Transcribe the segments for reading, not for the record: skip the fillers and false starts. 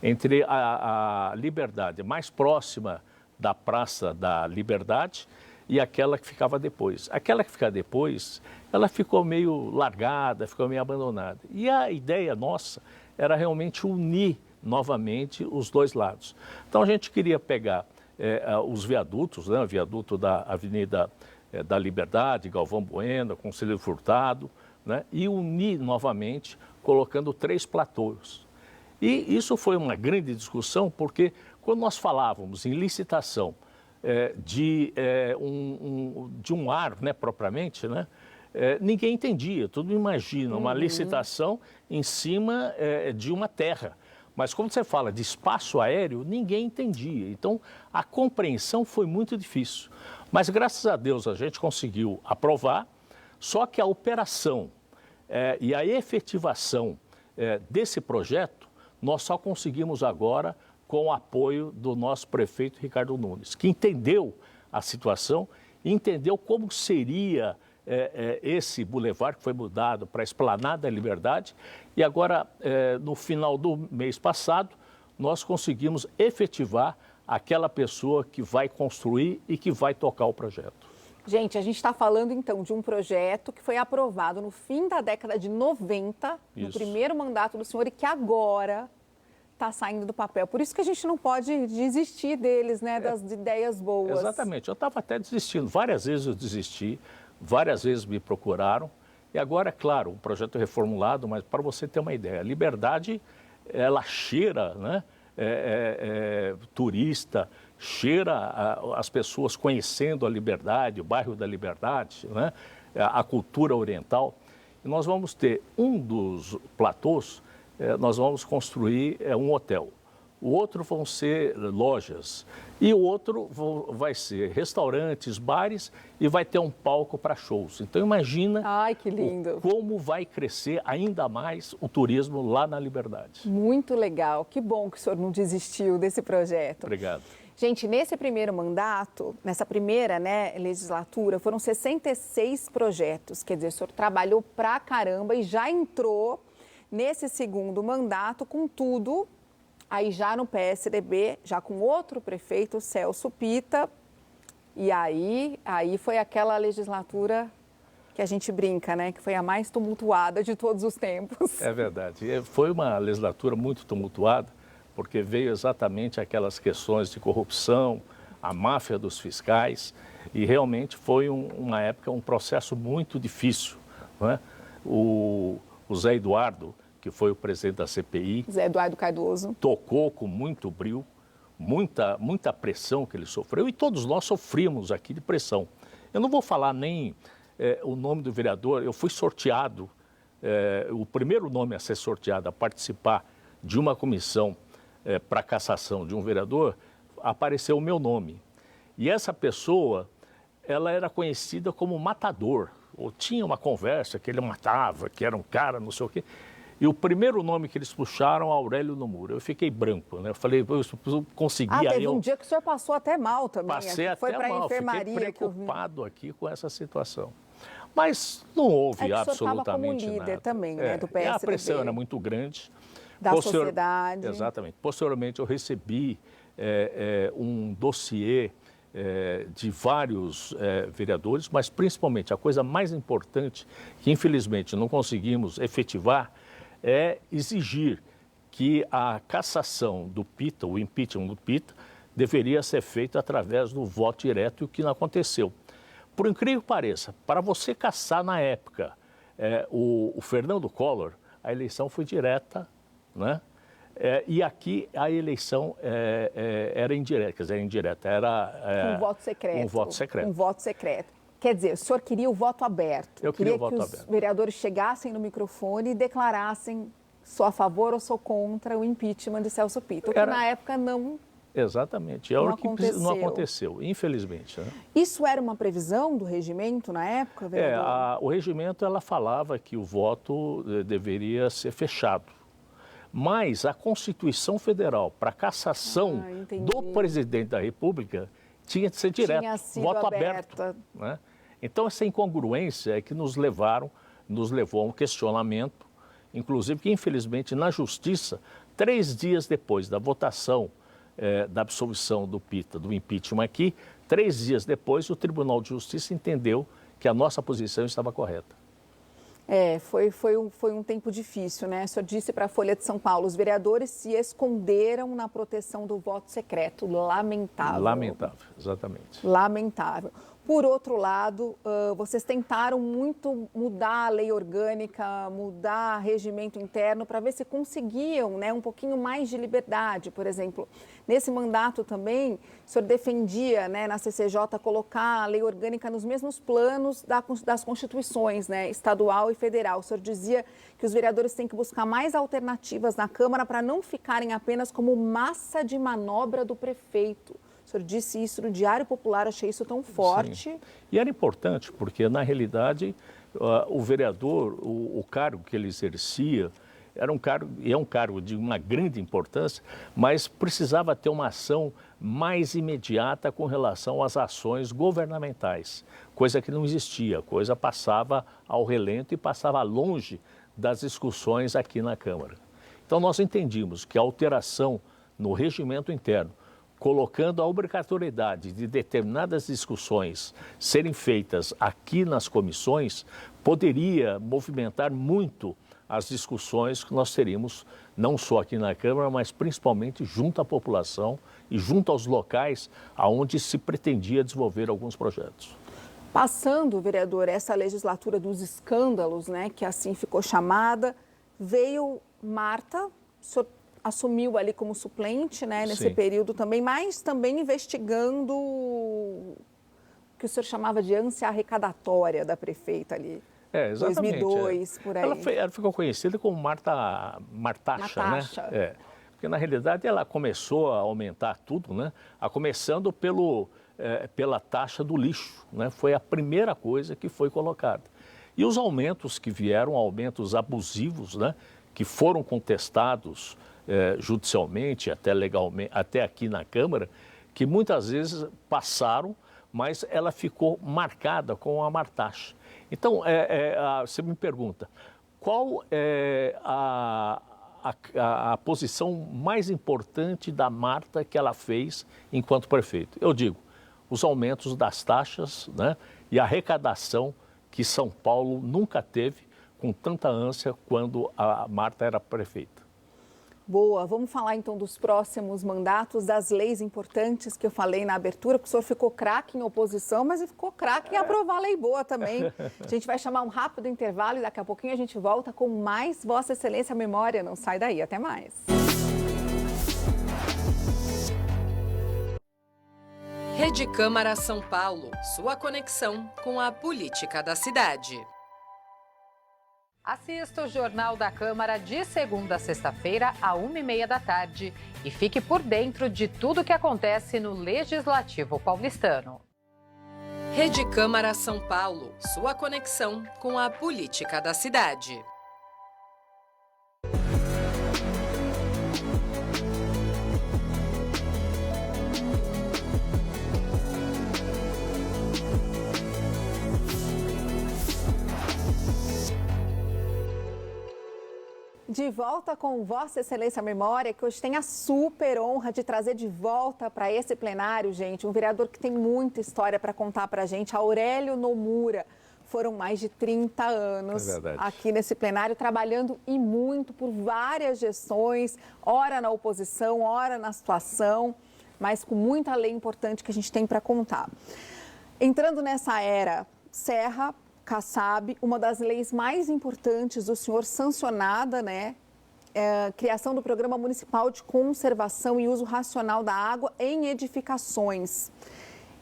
entre a Liberdade mais próxima da Praça da Liberdade e aquela que ficava depois. Aquela que ficava depois, ela ficou meio largada, ficou meio abandonada. E a ideia nossa era realmente unir novamente os dois lados. Então a gente queria pegar os viadutos, né, o viaduto da Avenida da Liberdade, Galvão Bueno, Conselheiro Furtado, né, e unir novamente, colocando 3 platôs. E isso foi uma grande discussão, porque quando nós falávamos em licitação de um ar, né, propriamente, né, ninguém entendia. Todo mundo imagina uma licitação em cima de uma terra. Mas quando você fala de espaço aéreo, ninguém entendia. Então, a compreensão foi muito difícil. Mas, graças a Deus, a gente conseguiu aprovar, só que a operação e a efetivação desse projeto, nós só conseguimos agora com o apoio do nosso prefeito Ricardo Nunes, que entendeu a situação, entendeu como seria esse bulevar que foi mudado para a Esplanada da Liberdade. E agora, no final do mês passado, nós conseguimos efetivar aquela pessoa que vai construir e que vai tocar o projeto. Gente, a gente está falando então de um projeto que foi aprovado no fim da década de 90, no primeiro mandato do senhor, e que agora está saindo do papel. Por isso que a gente não pode desistir deles, né, das ideias boas. Exatamente. Eu estava até desistindo. Várias vezes eu desisti, várias vezes me procuraram. E agora, é claro, um projeto reformulado, mas para você ter uma ideia, a Liberdade, ela cheira, né, turista, cheira as pessoas conhecendo a Liberdade, o bairro da Liberdade, né, a cultura oriental. E nós vamos ter um dos platôs, nós vamos construir um hotel. O outro vão ser lojas e o outro vai ser restaurantes, bares e vai ter um palco para shows. Então imagina Ai, que lindo. Como vai crescer ainda mais o turismo lá na Liberdade. Muito legal. Que bom que o senhor não desistiu desse projeto. Obrigado. Gente, nesse primeiro mandato, nessa primeira, né, legislatura, foram 66 projetos. Quer dizer, o senhor trabalhou pra caramba e já entrou nesse segundo mandato com tudo. Aí já no PSDB, já com outro prefeito, Celso Pitta, e aí foi aquela legislatura que a gente brinca, né? Que foi a mais tumultuada de todos os tempos. É verdade. Foi uma legislatura muito tumultuada, porque veio exatamente aquelas questões de corrupção, a máfia dos fiscais, e realmente foi uma época, um processo muito difícil, não é? O Zé Eduardo, que foi o presidente da CPI. Zé Eduardo Cardoso. Tocou com muito brio, muita pressão que ele sofreu, e todos nós sofrimos aqui de pressão. Eu não vou falar nem o nome do vereador, eu fui sorteado, o primeiro nome a ser sorteado, a participar de uma comissão para cassação de um vereador, apareceu o meu nome. E essa pessoa, ela era conhecida como matador, ou tinha uma conversa que ele matava, que era um cara, não sei o quê. E o primeiro nome que eles puxaram, Aurélio Nomura. Eu fiquei branco, né? Eu falei, eu consegui. Teve um dia que o senhor passou até mal também. Passei foi até mal, enfermaria, fiquei preocupado aqui com essa situação. Mas não houve absolutamente como líder nada. Também, né, do PSDB. A pressão era muito grande. Da sociedade. Exatamente. Posteriormente, eu recebi um dossiê de vários vereadores, mas principalmente a coisa mais importante, que infelizmente não conseguimos efetivar, é exigir que a cassação do Pitta, o impeachment do Pitta, deveria ser feito através do voto direto, o que não aconteceu. Por incrível que pareça, para você cassar na época o Fernando Collor, a eleição foi direta, né? E aqui a eleição era indireta, quer dizer, indireta, era um voto secreto. Um voto secreto. Um voto secreto. Quer dizer, o senhor queria o voto aberto. Eu queria o voto aberto. Que os vereadores chegassem no microfone e declarassem sou a favor ou sou contra o impeachment de Celso Pitta, o que na época não... Exatamente, não que não aconteceu, infelizmente. Né? Isso era uma previsão do regimento na época, vereador? O regimento, ela falava que o voto deveria ser fechado. Mas a Constituição Federal, para cassação do presidente da República, tinha de ser direto, voto aberto. Né? Então, essa incongruência é que nos levou a um questionamento, inclusive que, infelizmente, na Justiça, 3 dias depois da votação da absolvição do Pita, do impeachment aqui, 3 dias depois o Tribunal de Justiça entendeu que a nossa posição estava correta. Foi um tempo difícil, né? O senhor disse para a Folha de São Paulo, os vereadores se esconderam na proteção do voto secreto. Lamentável. Lamentável, exatamente. Lamentável. Por outro lado, vocês tentaram muito mudar a lei orgânica, mudar regimento interno para ver se conseguiam, né, um pouquinho mais de liberdade. Por exemplo, nesse mandato também, o senhor defendia, né, na CCJ colocar a lei orgânica nos mesmos planos das constituições, né, estadual e federal. O senhor dizia que os vereadores têm que buscar mais alternativas na Câmara para não ficarem apenas como massa de manobra do prefeito. O senhor disse isso no Diário Popular, achei isso tão forte. Sim. E era importante, porque, na realidade, o vereador, o cargo que ele exercia, é um cargo de uma grande importância, mas precisava ter uma ação mais imediata com relação às ações governamentais, coisa que não existia, coisa passava ao relento e passava longe das discussões aqui na Câmara. Então, nós entendimos que a alteração no regimento interno, colocando a obrigatoriedade de determinadas discussões serem feitas aqui nas comissões, poderia movimentar muito as discussões que nós teríamos, não só aqui na Câmara, mas principalmente junto à população e junto aos locais onde se pretendia desenvolver alguns projetos. Passando, vereador, essa legislatura dos escândalos, né, que assim ficou chamada, veio Marta, o senhor assumiu ali como suplente, né, nesse Sim. período também, mas também investigando o que o senhor chamava de ânsia arrecadatória da prefeita ali. Exatamente. 2002, por aí. Ela ficou conhecida como Martaxa, né? Porque, na realidade, ela começou a aumentar tudo, né? Começando pela taxa do lixo, né? Foi a primeira coisa que foi colocada. E os aumentos que vieram, aumentos abusivos, né? Que foram contestados judicialmente, até legalmente, até aqui na Câmara, que muitas vezes passaram, mas ela ficou marcada com a Martaxa. Então, você me pergunta, qual é a posição mais importante da Marta que ela fez enquanto prefeito? Eu digo, os aumentos das taxas, né, e a arrecadação que São Paulo nunca teve com tanta ânsia quando a Marta era prefeita. Boa, vamos falar então dos próximos mandatos, das leis importantes que eu falei na abertura, porque o senhor ficou craque em oposição, mas ficou craque em aprovar lei boa também. A gente vai chamar um rápido intervalo e daqui a pouquinho a gente volta com mais Vossa Excelência Memória. Não sai daí, até mais. Rede Câmara São Paulo, sua conexão com a política da cidade. Assista o Jornal da Câmara de segunda a sexta-feira, à 1h30 da tarde. E fique por dentro de tudo que acontece no Legislativo paulistano. Rede Câmara São Paulo, sua conexão com a política da cidade. De volta com Vossa Excelência Memória, que hoje tem a super honra de trazer de volta para esse plenário, gente, um vereador que tem muita história para contar para a gente, Aurélio Nomura. Foram mais de 30 anos aqui nesse plenário, trabalhando e muito por várias gestões, ora na oposição, ora na situação, mas com muita lei importante que a gente tem para contar. Entrando nessa era Serra, Kassab, uma das leis mais importantes do senhor sancionada, né? Criação do Programa Municipal de Conservação e Uso Racional da Água em Edificações.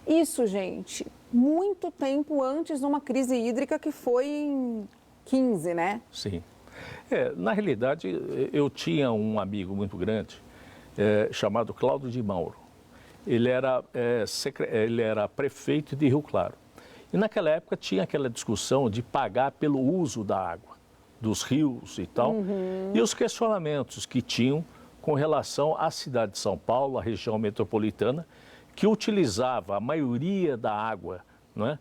Isso, gente, muito tempo antes de uma crise hídrica que foi em 15, né? Sim. Na realidade, eu tinha um amigo muito grande chamado Cláudio de Mauro. Ele era prefeito de Rio Claro. E naquela época tinha aquela discussão de pagar pelo uso da água, dos rios e tal, e os questionamentos que tinham com relação à cidade de São Paulo, a região metropolitana, que utilizava a maioria da água, né,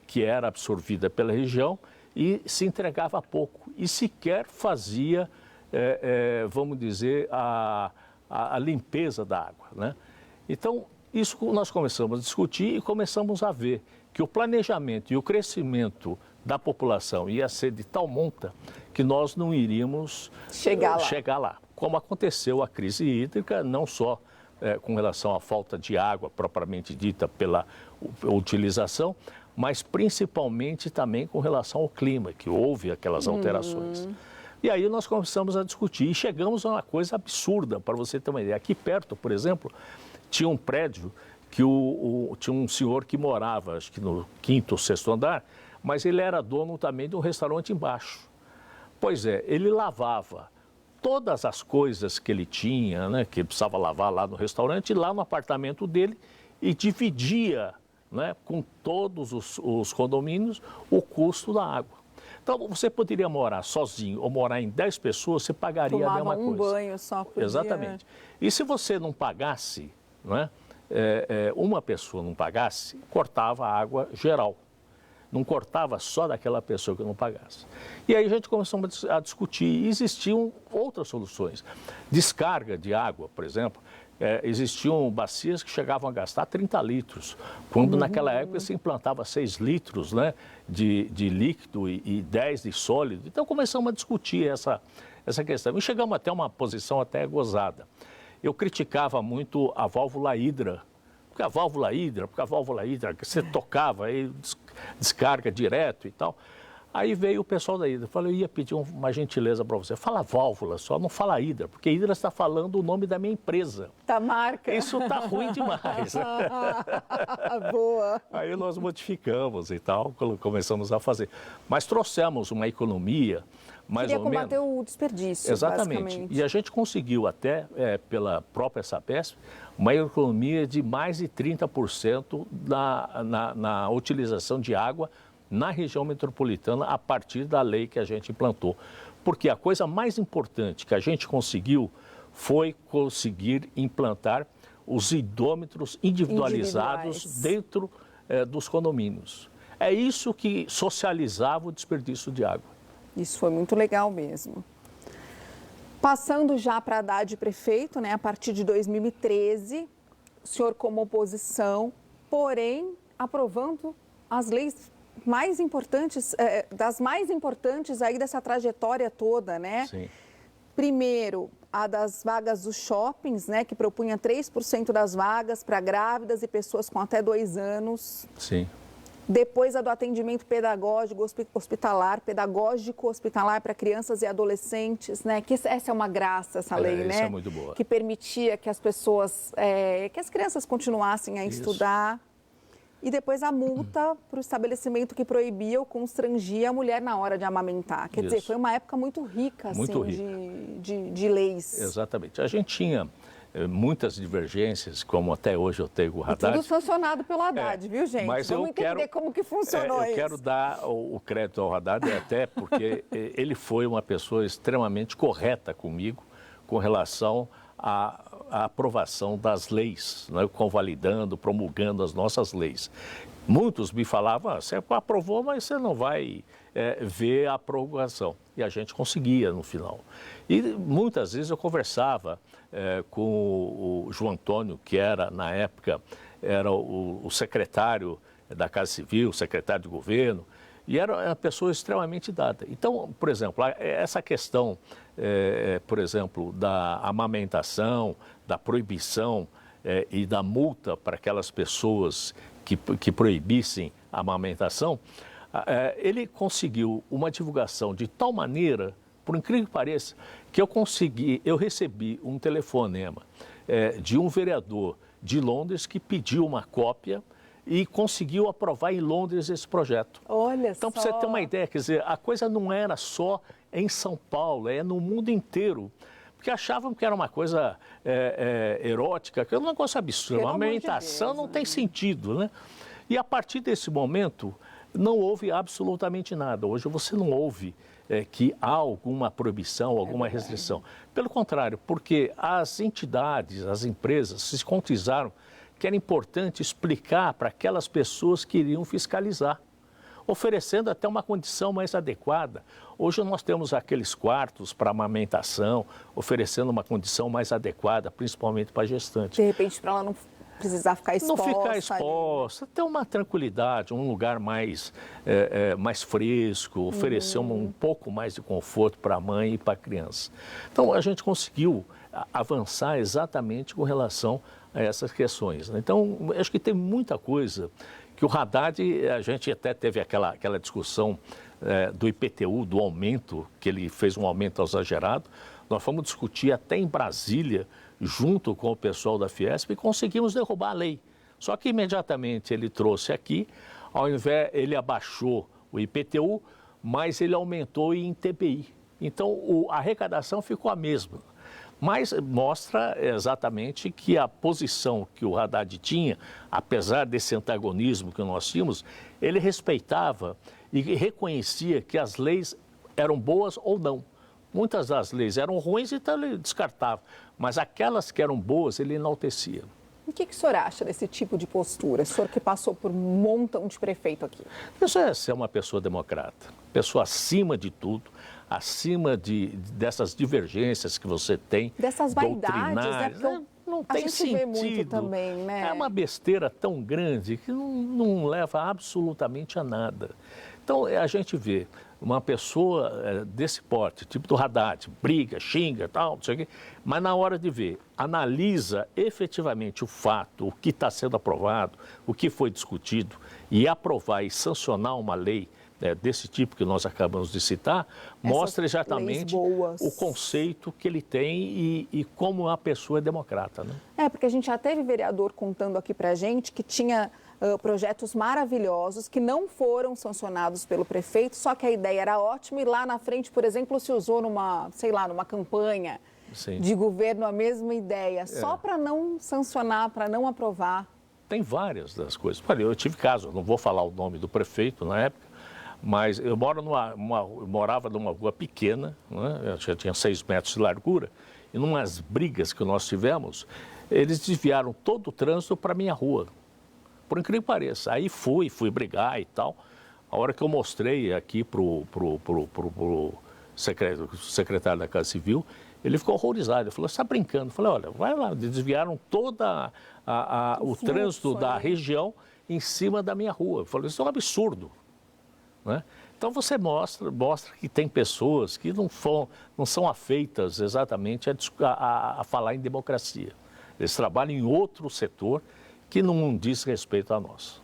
que era absorvida pela região e se entregava pouco e sequer fazia vamos dizer, a limpeza da água, né? Então, isso nós começamos a discutir e começamos a ver que o planejamento e o crescimento da população ia ser de tal monta que nós não iríamos chegar lá. Como aconteceu a crise hídrica, não só com relação à falta de água propriamente dita pela utilização, mas principalmente também com relação ao clima, que houve aquelas alterações. E aí nós começamos a discutir e chegamos a uma coisa absurda, para você ter uma ideia. Aqui perto, por exemplo, tinha um prédio que tinha um senhor que morava, acho que no 5º ou 6º andar, mas ele era dono também de um restaurante embaixo. Pois é, ele lavava todas as coisas que ele tinha, né, que precisava lavar lá no restaurante, lá no apartamento dele, e dividia, né, com todos os condomínios o custo da água. Então, você poderia morar sozinho ou morar em 10 pessoas, você pagaria a mesma coisa. Tomava um banho só por dia. Exatamente. E se você não pagasse, né, uma pessoa não pagasse, cortava a água geral. Não cortava só daquela pessoa que não pagasse. E aí a gente começou a discutir e existiam outras soluções. Descarga de água, por exemplo, existiam bacias que chegavam a gastar 30 litros, quando naquela época se implantava 6 litros, né, de líquido e 10 de sólido. Então começamos a discutir essa questão e chegamos até uma posição até gozada. Eu criticava muito a válvula hidra, porque a válvula hidra, que você tocava, aí descarga direto e tal. Aí veio o pessoal da hidra, falou, eu ia pedir uma gentileza para você, fala válvula só, não fala hidra, porque hidra está falando o nome da minha empresa. Da marca. Isso está ruim demais. Boa. Aí nós modificamos e tal, começamos a fazer. Mas trouxemos uma economia, mais ou menos... Queria combater o desperdício, exatamente. Basicamente. E a gente conseguiu até, pela própria Sabesp, uma economia de mais de 30% na utilização de água na região metropolitana a partir da lei que a gente implantou. Porque a coisa mais importante que a gente conseguiu foi conseguir implantar os hidrômetros individualizados dentro dos condomínios. É isso que socializava o desperdício de água. Isso foi muito legal mesmo. Passando já para Haddad prefeito, né, a partir de 2013, o senhor como oposição, porém aprovando as leis mais importantes, das mais importantes aí dessa trajetória toda, né? Sim. Primeiro, a das vagas dos shoppings, né, que propunha 3% das vagas para grávidas e pessoas com até 2 anos. Sim. Depois, a do atendimento pedagógico hospitalar para crianças e adolescentes, né? Que essa é uma graça, essa lei, né? Essa é muito boa. Que permitia que as pessoas, que as crianças continuassem a estudar. E depois a multa para o estabelecimento que proibia ou constrangia a mulher na hora de amamentar. Quer dizer, foi uma época muito rica, muito assim, rica. De leis. Exatamente. A gente tinha muitas divergências, como até hoje eu tenho o Haddad. E tudo sancionado pelo Haddad, viu, gente? Mas vamos entender como que funcionou isso. Eu quero dar o crédito ao Haddad, até porque ele foi uma pessoa extremamente correta comigo com relação à aprovação das leis, né, convalidando, promulgando as nossas leis. Muitos me falavam, você aprovou, mas você não vai ver a prorrogação. E a gente conseguia no final. E muitas vezes eu conversava com o João Antônio, que era, na época, era o secretário da Casa Civil, secretário de governo, e era uma pessoa extremamente dada. Então, por exemplo, essa questão, por exemplo, da amamentação, da proibição e da multa para aquelas pessoas que proibissem a amamentação, ele conseguiu uma divulgação de tal maneira, por incrível que pareça, que eu recebi um telefonema de um vereador de Londres que pediu uma cópia e conseguiu aprovar em Londres esse projeto. Olha então, só. para você ter uma ideia, quer dizer, a coisa não era só em São Paulo, é no mundo inteiro. Porque achavam que era uma coisa erótica, que é um negócio absurdo. A amamentação não tem sentido, né? E a partir desse momento, não houve absolutamente nada. Hoje você não ouve que há alguma proibição, alguma restrição. Pelo contrário, porque as entidades, as empresas se conscientizaram que era importante explicar para aquelas pessoas que iriam fiscalizar. oferecendo até uma condição mais adequada. Hoje nós temos aqueles quartos para amamentação, oferecendo uma condição mais adequada, principalmente para gestantes. De repente, para ela não precisar ficar exposta. Não ficar exposta, ter uma tranquilidade, um lugar mais fresco, oferecer um pouco mais de conforto para a mãe e para a criança. Então, a gente conseguiu avançar exatamente com relação a essas questões, né? Então, acho que tem muita coisa que o Haddad, a gente até teve aquela discussão do IPTU, do aumento, que ele fez um aumento exagerado. Nós fomos discutir até em Brasília, junto com o pessoal da Fiesp, e conseguimos derrubar a lei. Só que imediatamente ele trouxe aqui, ao invés, ele abaixou o IPTU, mas ele aumentou em TPI. Então, a arrecadação ficou a mesma. Mas mostra exatamente que a posição que o Haddad tinha, apesar desse antagonismo que nós tínhamos, ele respeitava e reconhecia que as leis eram boas ou não. Muitas das leis eram ruins, então ele descartava. Mas aquelas que eram boas, ele enaltecia. O que o senhor acha desse tipo de postura? O senhor que passou por um montão de prefeito aqui. Isso é ser uma pessoa democrata. Pessoa acima de tudo, acima dessas divergências que você tem. Dessas vaidades, né? Porque não tem sentido. Vê muito também, né? É uma besteira tão grande que não leva absolutamente a nada. Então, a gente vê uma pessoa desse porte, tipo do Haddad, briga, xinga, tal, não sei o quê, mas na hora de ver, analisa efetivamente o fato, o que está sendo aprovado, o que foi discutido, e aprovar e sancionar uma lei desse tipo que nós acabamos de citar, mostra exatamente o conceito que ele tem e como a pessoa é democrata, né? Porque a gente já teve vereador contando aqui pra gente que tinha projetos maravilhosos que não foram sancionados pelo prefeito, só que a ideia era ótima e lá na frente, por exemplo, se usou numa campanha de governo a mesma ideia, só para não sancionar, para não aprovar. Tem várias das coisas. Olha, eu tive caso, não vou falar o nome do prefeito na época, mas eu morava numa rua pequena, né? Eu já tinha 6 metros de largura, e numas brigas que nós tivemos, eles desviaram todo o trânsito para a minha rua. Por incrível que pareça. Aí fui brigar e tal. A hora que eu mostrei aqui para o secretário da Casa Civil, ele ficou horrorizado. Ele falou, você está brincando? Eu falei, olha, vai lá. Eles desviaram todo o trânsito da região em cima da minha rua. Eu falei, isso é um absurdo, né? Então você mostra que tem pessoas que não são afeitas exatamente a falar em democracia. Eles trabalham em outro setor que não diz respeito a nós.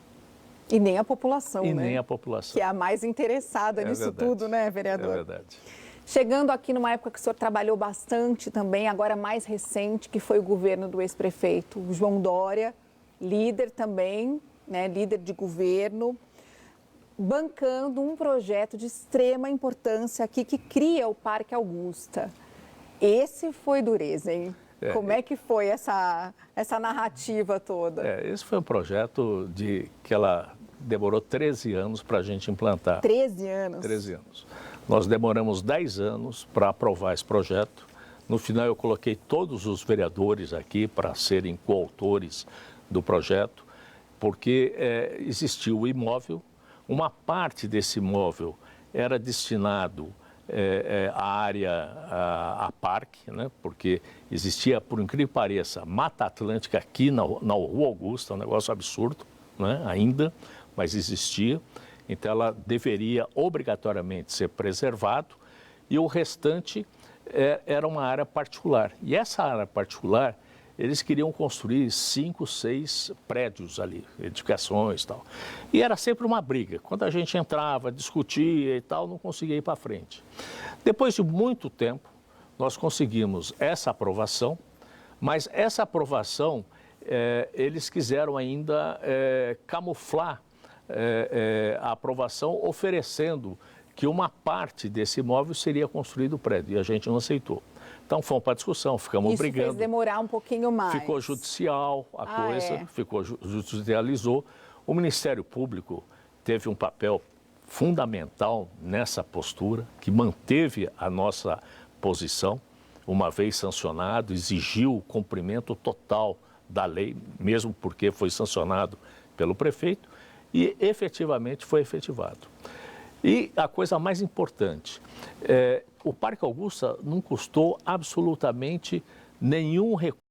E nem a população, né? E nem a população. Que é a mais interessada nisso verdade. Tudo, né, vereador? É verdade. Chegando aqui numa época que o senhor trabalhou bastante também, agora mais recente, que foi o governo do ex-prefeito João Dória, líder também, né, líder de governo, bancando um projeto de extrema importância aqui que cria o Parque Augusta. Esse foi dureza, hein? Como é que foi essa narrativa toda? Esse foi um projeto que ela demorou 13 anos para a gente implantar. 13 anos? 13 anos. Nós demoramos 10 anos para aprovar esse projeto. No final, eu coloquei todos os vereadores aqui para serem coautores do projeto, porque existia o imóvel, uma parte desse imóvel era destinado a área a parque, né? Porque existia, por incrível que pareça, Mata Atlântica aqui na Rua Augusta, um negócio absurdo, né? Ainda, mas existia. Então ela deveria obrigatoriamente ser preservado e o restante era uma área particular. E essa área particular, eles queriam construir 5, 6 prédios ali, edificações e tal. E era sempre uma briga. Quando a gente entrava, discutia e tal, não conseguia ir para frente. Depois de muito tempo, nós conseguimos essa aprovação, mas essa aprovação, eles quiseram ainda camuflar a aprovação, oferecendo que uma parte desse imóvel seria construído o prédio, e a gente não aceitou. Então, fomos para a discussão, ficamos brigando. Isso fez demorar um pouquinho mais. Ficou judicial a coisa, judicializou. O Ministério Público teve um papel fundamental nessa postura, que manteve a nossa posição, uma vez sancionado, exigiu o cumprimento total da lei, mesmo porque foi sancionado pelo prefeito. E efetivamente foi efetivado. E a coisa mais importante, o Parque Augusta não custou absolutamente nenhum recurso